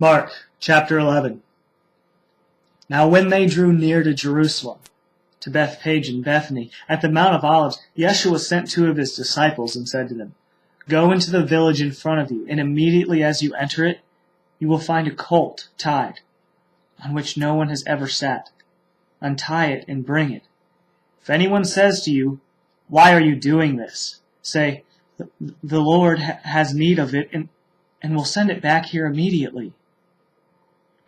Mark chapter 11. Now when they drew near to Jerusalem, to Bethphage and Bethany, at the Mount of Olives, Yeshua sent two of his disciples and said to them, Go into the village in front of you, and immediately as you enter it, you will find a colt tied, on which no one has ever sat. Untie it and bring it. If anyone says to you, Why are you doing this? Say, The Lord has need of it, and will send it back here immediately.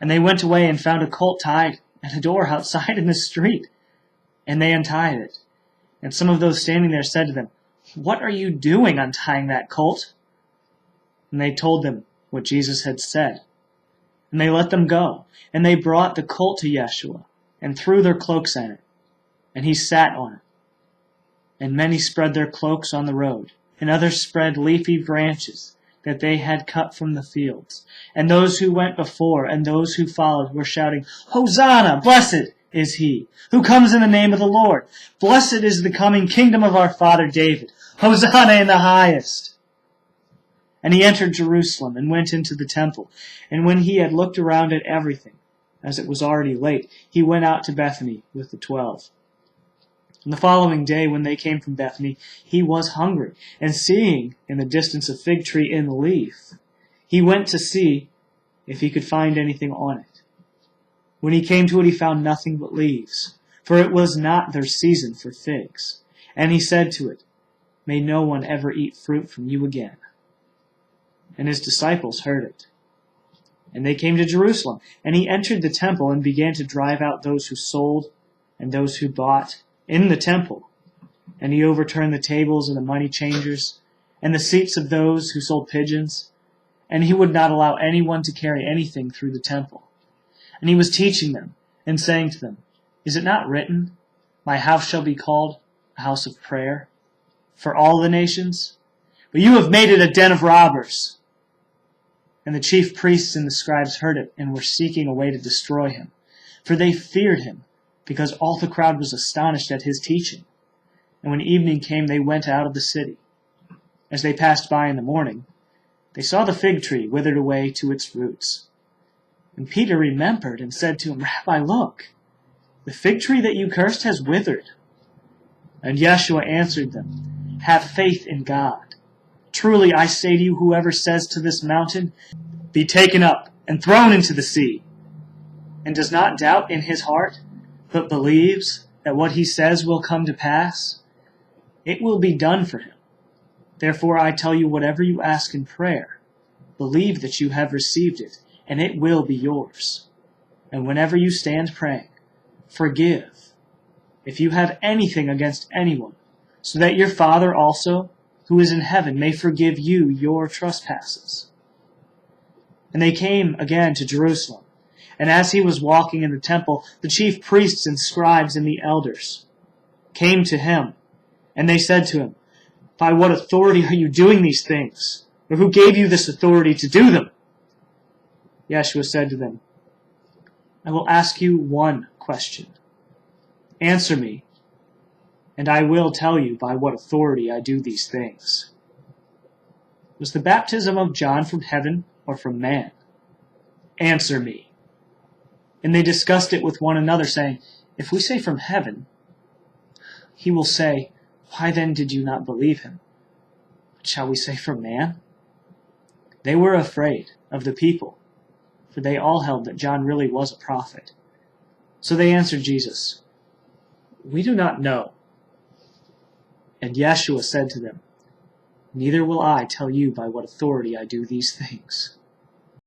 And they went away and found a colt tied at a door outside in the street. And they untied it. And some of those standing there said to them, What are you doing untying that colt? And they told them what Jesus had said. And they let them go. And they brought the colt to Yeshua, and threw their cloaks at it. And he sat on it. And many spread their cloaks on the road, and others spread leafy branches that they had cut from the fields. And those who went before and those who followed were shouting, Hosanna! Blessed is he who comes in the name of the Lord. Blessed is the coming kingdom of our father David. Hosanna in the highest. And he entered Jerusalem and went into the temple. And when he had looked around at everything, as it was already late, he went out to Bethany with the 12. And the following day, when they came from Bethany, he was hungry. And seeing in the distance a fig tree in leaf, he went to see if he could find anything on it. When he came to it, he found nothing but leaves, for it was not their season for figs. And he said to it, May no one ever eat fruit from you again. And his disciples heard it. And they came to Jerusalem, and he entered the temple and began to drive out those who sold and those who bought in the temple. And he overturned the tables of the money changers and the seats of those who sold pigeons. And he would not allow anyone to carry anything through the temple. And he was teaching them and saying to them, Is it not written, My house shall be called a house of prayer for all the nations? But you have made it a den of robbers. And the chief priests and the scribes heard it and were seeking a way to destroy him. For they feared him, because all the crowd was astonished at his teaching. And when evening came, they went out of the city. As they passed by in the morning, they saw the fig tree withered away to its roots. And Peter remembered and said to him, Rabbi, look, the fig tree that you cursed has withered. And Yeshua answered them, Have faith in God. Truly I say to you, whoever says to this mountain, Be taken up and thrown into the sea, and does not doubt in his heart, but believes that what he says will come to pass, it will be done for him. Therefore I tell you, whatever you ask in prayer, believe that you have received it, and it will be yours. And whenever you stand praying, forgive, if you have anything against anyone, so that your Father also, who is in heaven, may forgive you your trespasses. And they came again to Jerusalem. And as he was walking in the temple, the chief priests and scribes and the elders came to him. And they said to him, By what authority are you doing these things? Or who gave you this authority to do them? Yeshua said to them, I will ask you one question. Answer me, and I will tell you by what authority I do these things. Was the baptism of John from heaven or from man? Answer me. And they discussed it with one another, saying, If we say from heaven, he will say, Why then did you not believe him? But shall we say from man? They were afraid of the people, for they all held that John really was a prophet. So they answered Jesus, We do not know. And Yeshua said to them, Neither will I tell you by what authority I do these things.